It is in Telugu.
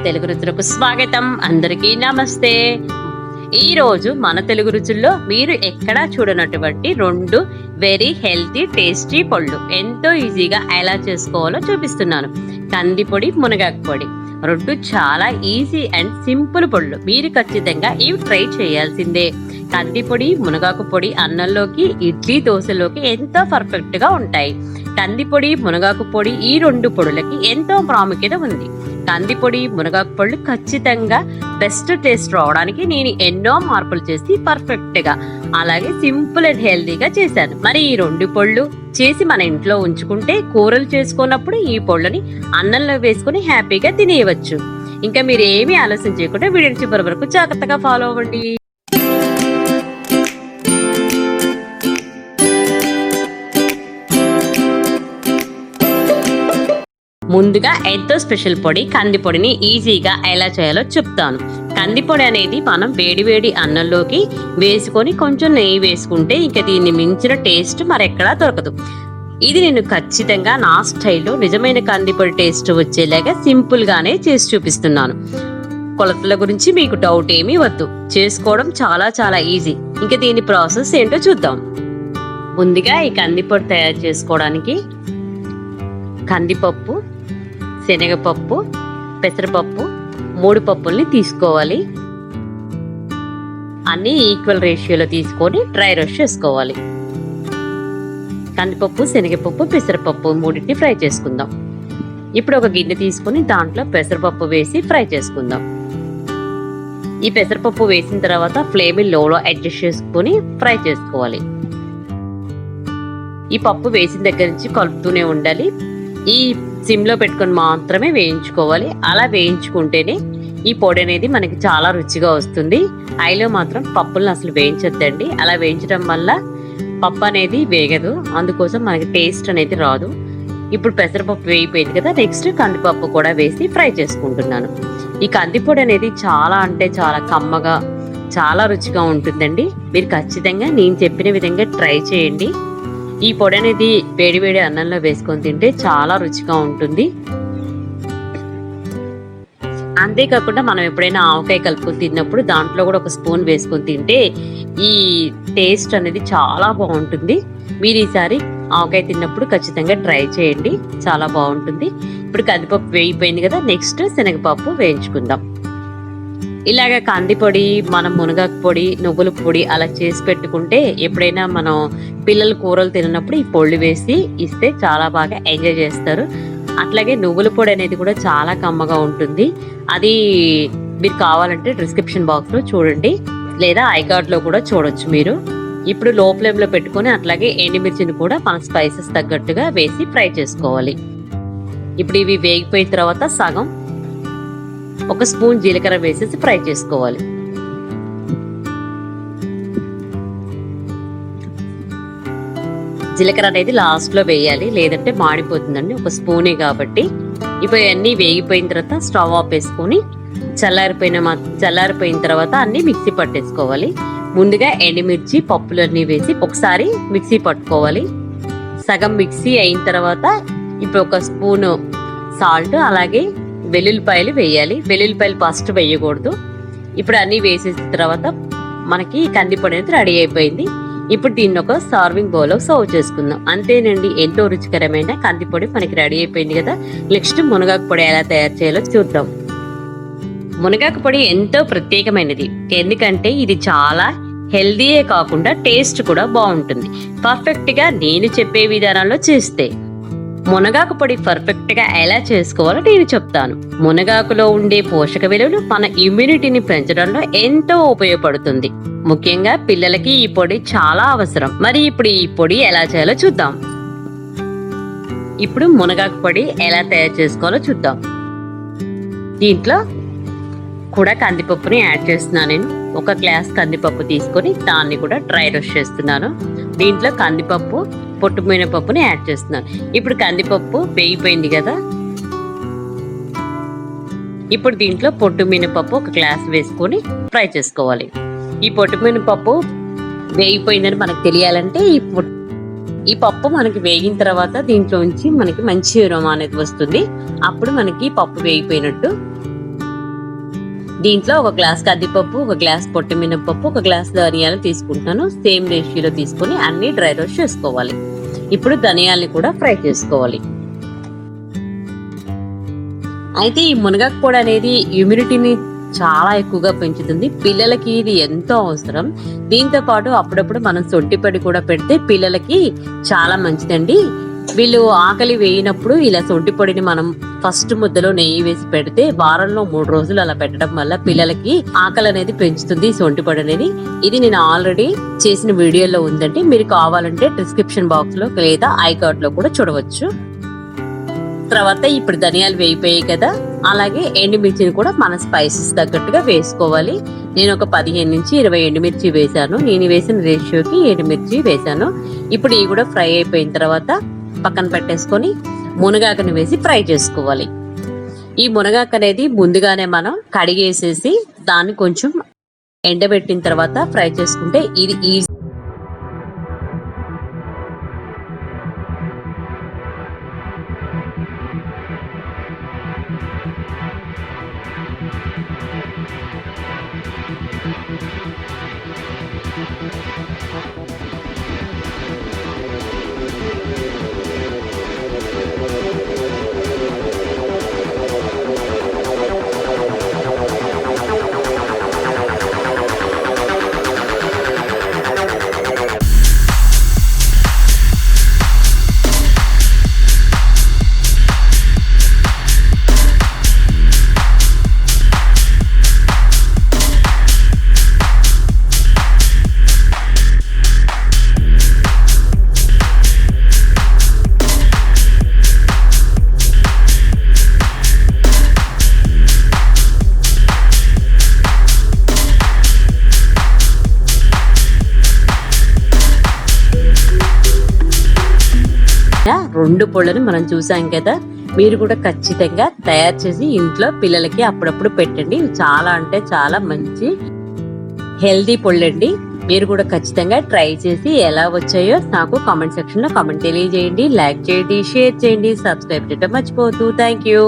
తెలుగు రుచులకు స్వాగతం. అందరికీ నమస్తే. ఈ రోజు మన తెలుగు రుచుల్లో మీరు ఎక్కడా చూడనటువంటి రెండు వెరీ హెల్తీ టేస్టీ పళ్ళు ఎంతో ఈజీగా ఎలా చేసుకోవాలో చూపిస్తున్నాను. కంది పొడి, మునగాకు పొడి రెండు చాలా ఈజీ అండ్ సింపుల్ పళ్ళు. మీరు ఖచ్చితంగా ఇవి ట్రై చేయాల్సిందే. కంది పొడి, మునగాకు పొడి అన్నంలోకి, ఇడ్లీ, దోశలోకి ఎంతో పర్ఫెక్ట్ గా ఉంటాయి. కంది పొడి, మునగాకు పొడి ఈ రెండు పొడులకి ఎంతో ప్రాముఖ్యత ఉంది. కంది పొడి, మునగాకు పొడులు ఖచ్చితంగా బెస్ట్ టేస్ట్ రావడానికి నేను ఎన్నో మార్పులు చేసి పర్ఫెక్ట్ గా అలాగే సింపుల్ అండ్ హెల్తీగా చేశాను. మరి ఈ రెండు పొళ్ళు చేసి మన ఇంట్లో ఉంచుకుంటే కూరలు చేసుకున్నప్పుడు ఈ పొళ్ళని అన్నంలో వేసుకుని హ్యాపీగా తినేయవచ్చు. ఇంకా మీరు ఏమీ ఆలస్యం చేయకుండా వీడియో చివరి వరకు జాగ్రత్తగా ఫాలో అవ్వండి. ముందుగా ఎంతో స్పెషల్ పొడి కంది పొడిని ఈజీగా ఎలా చేయాలో చెప్తాను. కంది పొడి అనేది మనం వేడివేడి అన్నంలోకి వేసుకొని కొంచెం నెయ్యి వేసుకుంటే ఇంకా దీన్ని మించిన టేస్ట్ మరెక్కడా దొరకదు. ఇది నేను ఖచ్చితంగా నా స్టైల్లో నిజమైన కంది పొడి టేస్ట్ వచ్చేలాగా సింపుల్ గానే చేసి చూపిస్తున్నాను. కొలతల గురించి మీకు డౌట్ ఏమీ వద్దు, చేసుకోవడం చాలా చాలా ఈజీ. ఇంకా దీని ప్రాసెస్ ఏంటో చూద్దాం. ముందుగా ఈ కంది పొడి తయారు చేసుకోవడానికి కందిపప్పు, శనగపప్పు, పెసరపప్పు 3 పప్పుల్ని తీసుకోవాలి. అన్ని ఈక్వల్ రేషియోలో తీసుకొని డ్రై రోస్ట్ చేసుకోవాలి. కందిపప్పు, శనగపప్పు, పెసరపప్పు మూడింటిని ఫ్రై చేసుకుందాం. ఇప్పుడు ఒక గిన్నె తీసుకుని దాంట్లో పెసరపప్పు వేసి ఫ్రై చేసుకుందాం. ఈ పెసరపప్పు వేసిన తర్వాత ఫ్లేమ్ లోలో అడ్జస్ట్ చేసుకుని ఫ్రై చేసుకోవాలి. ఈ పప్పు వేసిన దగ్గర నుంచి కలుపుతూనే ఉండాలి. ఈ సిమ్లో పెట్టుకొని మాత్రమే వేయించుకోవాలి. అలా వేయించుకుంటేనే ఈ పొడి అనేది మనకి చాలా రుచిగా వస్తుంది. ఐలో మాత్రం పప్పులను అసలు వేయించొద్దండి. అలా వేయించడం వల్ల పప్పు అనేది వేగదు, అందుకోసం మనకి టేస్ట్ అనేది రాదు. ఇప్పుడు పెసరపప్పు వేయిపోయింది కదా, నెక్స్ట్ కందిపప్పు కూడా వేసి ఫ్రై చేసుకుంటున్నాను. ఈ కందిపొడి అనేది చాలా అంటే చాలా కమ్మగా, చాలా రుచిగా ఉంటుందండి. మీరు ఖచ్చితంగా నేను చెప్పిన విధంగా ట్రై చేయండి. ఈ పొడి అనేది వేడివేడి అన్నంలో వేసుకొని తింటే చాలా రుచిగా ఉంటుంది. అంతేకాకుండా మనం ఎప్పుడైనా ఆవకాయ కలుపుకొని తిన్నప్పుడు దాంట్లో కూడా ఒక స్పూన్ వేసుకొని తింటే ఈ టేస్ట్ అనేది చాలా బాగుంటుంది. మీరు ఈసారి ఆవకాయ తిన్నప్పుడు ఖచ్చితంగా ట్రై చేయండి, చాలా బాగుంటుంది. ఇప్పుడు కందిపప్పు వేయిపోయింది కదా, నెక్స్ట్ శనగపప్పు వేయించుకుందాం. ఇలాగ కంది పొడి, మనం మునగాకు పొడి, నువ్వుల పొడి అలా చేసి పెట్టుకుంటే ఎప్పుడైనా మనం పిల్లలు కూరలు తినప్పుడు ఈ పొళ్ళు వేసి ఇస్తే చాలా బాగా ఎంజాయ్ చేస్తారు. అట్లాగే నువ్వుల పొడి అనేది కూడా చాలా కమ్మగా ఉంటుంది. అది మీరు కావాలంటే డిస్క్రిప్షన్ బాక్స్లో చూడండి, లేదా ఐకార్డ్లో కూడా చూడొచ్చు మీరు. ఇప్పుడు లో ఫ్లేమ్లో పెట్టుకొని అట్లాగే ఎండుమిర్చిని కూడా మన స్పైసెస్ తగ్గట్టుగా వేసి ఫ్రై చేసుకోవాలి. ఇప్పుడు ఇవి వేగిపోయిన తర్వాత సగం ఒక స్పూన్ జీలకర్ర వేసేసి ఫ్రై చేసుకోవాలి. జీలకర్ర అనేది లాస్ట్ లో వేయాలి, లేదంటే మాడిపోతుందండి. ఒక స్పూనే కాబట్టి. ఇప్పుడు అన్ని వేగిపోయిన తర్వాత స్టవ్ ఆఫ్ వేసుకొని చల్లారిపోయిన తర్వాత అన్ని మిక్సీ పట్టేసుకోవాలి. ముందుగా ఎండుమిర్చి, పప్పులన్నీ వేసి ఒకసారి మిక్సీ పట్టుకోవాలి. సగం మిక్సీ అయిన తర్వాత ఇప్పుడు ఒక స్పూను సాల్ట్, అలాగే వెల్లుల్లిపాయలు వేయాలి. వెల్లుల్లిపాయలు ఫస్ట్ వేయకూడదు. ఇప్పుడు అన్ని వేసేసిన తర్వాత మనకి కందిపొడి అనేది రెడీ అయిపోయింది. ఇప్పుడు దీన్ని ఒక సర్వింగ్ బౌల్లో సర్వ్ చేసుకుందాం. అంతేనండి, ఎంతో రుచికరమైన కందిపొడి మనకి రెడీ అయిపోయింది కదా. నెక్స్ట్ మునగాకు పొడి ఎలా తయారు చేయాలో చూద్దాం. మునగాకు పొడి ఎంతో ప్రత్యేకమైనది, ఎందుకంటే ఇది చాలా హెల్దీయే కాకుండా టేస్ట్ కూడా బాగుంటుంది. పర్ఫెక్ట్ గా నేను చెప్పే విధానంలో చేస్తే. మునగాకు పొడి పర్ఫెక్ట్ గా ఎలా చేసుకోవాలో నేను చెప్తాను. మునగాకులో ఉండే పోషక విలువలు మన ఇమ్యూనిటీని పెంచడంలో ఎంతో ఉపయోగపడుతుంది. ముఖ్యంగా పిల్లలకి ఈ పొడి చాలా అవసరం. మరి ఇప్పుడు ఈ పొడి ఎలా చేయాలో చూద్దాం. ఇప్పుడు మునగాకు పొడి ఎలా తయారు చేసుకోవాలో చూద్దాం. దీంట్లో కూడా కందిపప్పుని యాడ్ చేస్తున్నాను. నేను ఒక గ్లాస్ కందిపప్పు తీసుకొని దాన్ని కూడా డ్రై రోస్ట్ చేస్తున్నాను. దీంట్లో కందిపప్పు, పొట్టు మినపప్పుని యాడ్ చేస్తున్నాను. ఇప్పుడు కందిపప్పు వేగిపోయింది కదా, ఇప్పుడు దీంట్లో పొట్టు మినపప్పు ఒక గ్లాస్ వేసుకొని ఫ్రై చేసుకోవాలి. ఈ పొట్టు మినపప్పు వేగిపోయిందని మనకు తెలియాలంటే ఈ పప్పు మనకి వేగిన తర్వాత దీంట్లో నుంచి మనకి మంచి అరోమా అనేది వస్తుంది. అప్పుడు మనకి పప్పు వేగిపోయినట్టు. దీంట్లో ఒక గ్లాస్ కందిపప్పు, ఒక గ్లాస్ పొట్టి మినపప్పు, ఒక గ్లాస్ ధనియాలు తీసుకుంటున్నాను. సేమ్ రేషియోలో తీసుకొని అన్ని డ్రై రోస్ట్ చేసుకోవాలి. ఇప్పుడు ధనియాల్ని కూడా ఫ్రై చేసుకోవాలి. అయితే ఈ మునగాకు పొడి అనేది ఇమ్యూనిటీని చాలా ఎక్కువగా పెంచుతుంది. పిల్లలకి ఇది ఎంతో అవసరం. దీంతో పాటు అప్పుడప్పుడు మనం సొంటి పొడి కూడా పెడితే పిల్లలకి చాలా మంచిదండి. వీళ్ళు ఆకలి వేయినప్పుడు ఇలా సొంటి పొడిని మనం ఫస్ట్ ముద్దలో నెయ్యి వేసి పెడితే వారంలో 3 రోజులు అలా పెట్టడం వల్ల పిల్లలకి ఆకలి అనేది పెంచుతుంది సొంటి పొడి అనేది. ఇది నేను ఆల్రెడీ చేసిన వీడియోలో ఉందండి. మీరు కావాలంటే డిస్క్రిప్షన్ బాక్స్ లో లేదా ఐకార్డ్ లో కూడా చూడవచ్చు. తర్వాత ఇప్పుడు ధనియాలు వేయిపోయాయి కదా, అలాగే ఎండుమిర్చిని కూడా మన స్పైసెస్ తగ్గట్టుగా వేసుకోవాలి. నేను ఒక 15 నుంచి 20 ఎండుమిర్చి వేసాను. నేను వేసిన రేషియోకి ఎండుమిర్చి వేసాను. ఇప్పుడు ఇవి కూడా ఫ్రై అయిపోయిన తర్వాత పక్కన పెట్టేసుకొని మునగాకుని వేసి ఫ్రై చేసుకోవాలి. ఈ మునగాకు అనేది ముందుగానే మనం కడిగేసేసి దాన్ని కొంచెం ఎండబెట్టిన తర్వాత ఫ్రై చేసుకుంటే ఇది ఈజీ. రెండు పొళ్ళని మనం చూసాం కదా. మీరు కూడా ఖచ్చితంగా తయారు చేసి ఇంట్లో పిల్లలకి అప్పుడప్పుడు పెట్టండి. చాలా అంటే చాలా మంచి హెల్దీ పొళ్ళండి. మీరు కూడా ఖచ్చితంగా ట్రై చేసి ఎలా వచ్చాయో నాకు కామెంట్ సెక్షన్ లో కామెంట్ తెలియజేయండి. లైక్ చేయండి, షేర్ చేయండి, సబ్స్క్రైబ్ చేయడం మర్చిపోవద్దు. Thank you.